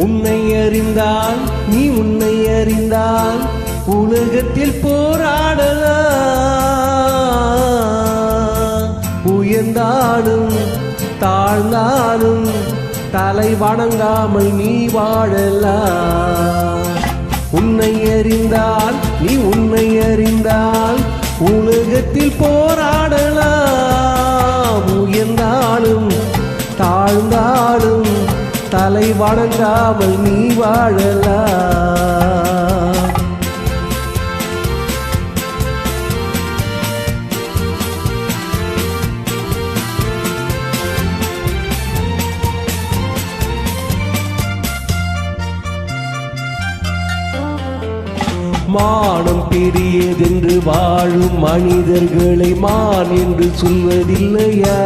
உன்னை அறிந்தால் நீ உன்னை அறிந்தால் உலகத்தில் போராடலாம். உயர்ந்தாலும் தாழ்ந்தாலும் தலை வணங்காமல் நீ வாழலாம். உன்னை அறிந்தால் நீ உன்னை அறிந்தால் உலகத்தில் போராடலாம். உயர்ந்தாலும் தாழ்ந்தாலும் தலை வணங்காமல் நீ வாழலாம். மானம் பெரியதென்று வாழும் மனிதர்களை மான் என்று சொல்வதில்லையா?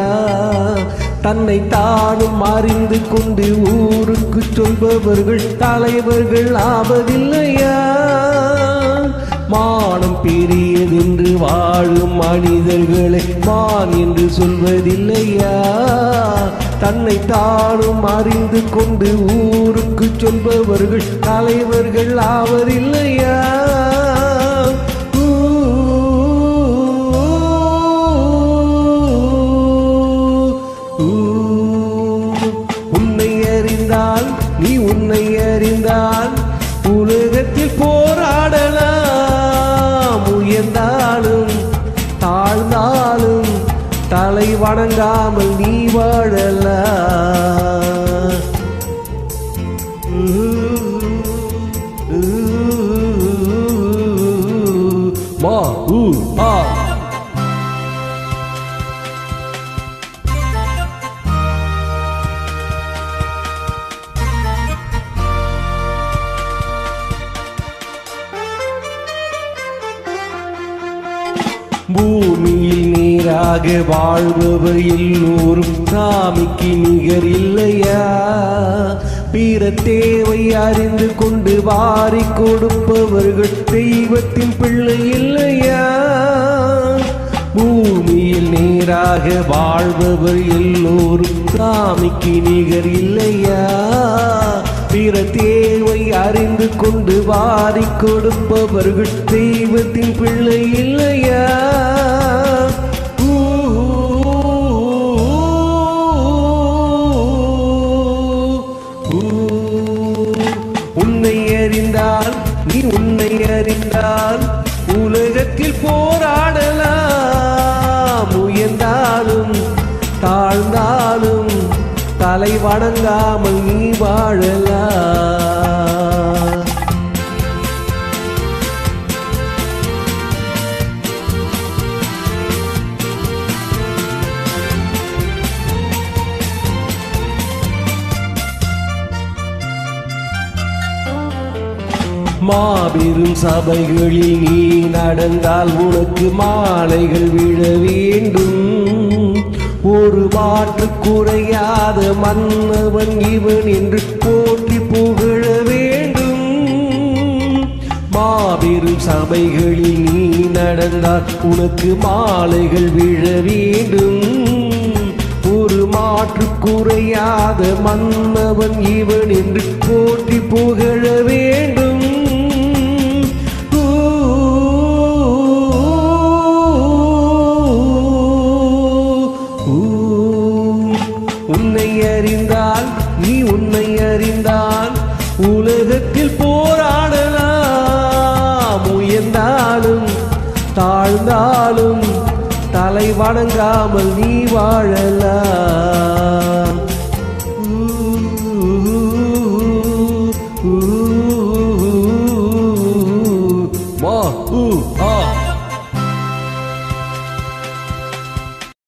தன்னை தானும் அறிந்து கொண்டு ஊருக்கு சொல்பவர்கள் தலைவர்கள் ஆவதில்லையா? மானம் பெரியதென்று வாழும் மனிதர்களை மான் என்று சொல்வதில்லையா? தன்னை தானும் அறிந்து கொண்டு ஊருக்கு சொல்பவர்கள் தலைவர்கள் ஆவதில்லையா? உன்னை அறிந்தால் நீ உன்னை அறிந்தால் உலகத்தில் போராடலாம். உயர்ந்தாலும் தாழ்ந்தாலும் தலை வணங்காமல் நீ வாழலாம். மா ஊ ஆ பூமியில் நீராக வாழ்பவர் எல்லோரும் சாமிக்கு நிகர் இல்லையா? பிற தேவை அறிந்து கொண்டு வாரி கொடுப்பவர்கள் தெய்வத்தின் பிள்ளை இல்லையா? பூமியில் நீராக வாழ்பவர் எல்லோரும் சாமிக்கு நிகர் இல்லையா? பிற தேவை அறிந்து கொண்டு வாரி கொடுப்பவர்கள் தெய்வத்தின் பிள்ளை இல்லையா? உன்னை அறிந்தால் நீ உன்னை அறிந்தால் உலகத்தில் போராடலாம். உயர்ந்தாலும் தாழ்ந்தாலும் தலை வணங்காமல் நீ வாழலாம். மாபெரும் சபைகளில் நீ நடந்தால் உனக்கு மாலைகள் விழ வேண்டும். ஒரு மாற்று குறையாத மன்னவன் இவன் என்று போற்றி புகழ வேண்டும். மாபெரும் சபைகளில் நீ நடந்தால் உனக்கு மாலைகள் விழ வேண்டும். ஒரு மாற்று குறையாத மன்னவன் இவன் என்று போற்றி புகழ வேண்டும். உன்னை அறிந்தால் நீ உன்னை அறிந்தால் உலகத்தில் போராடலாம். உயர்ந்தாலும் தாழ்ந்தாலும் தலை வணங்காமல் நீ வாழலாம்.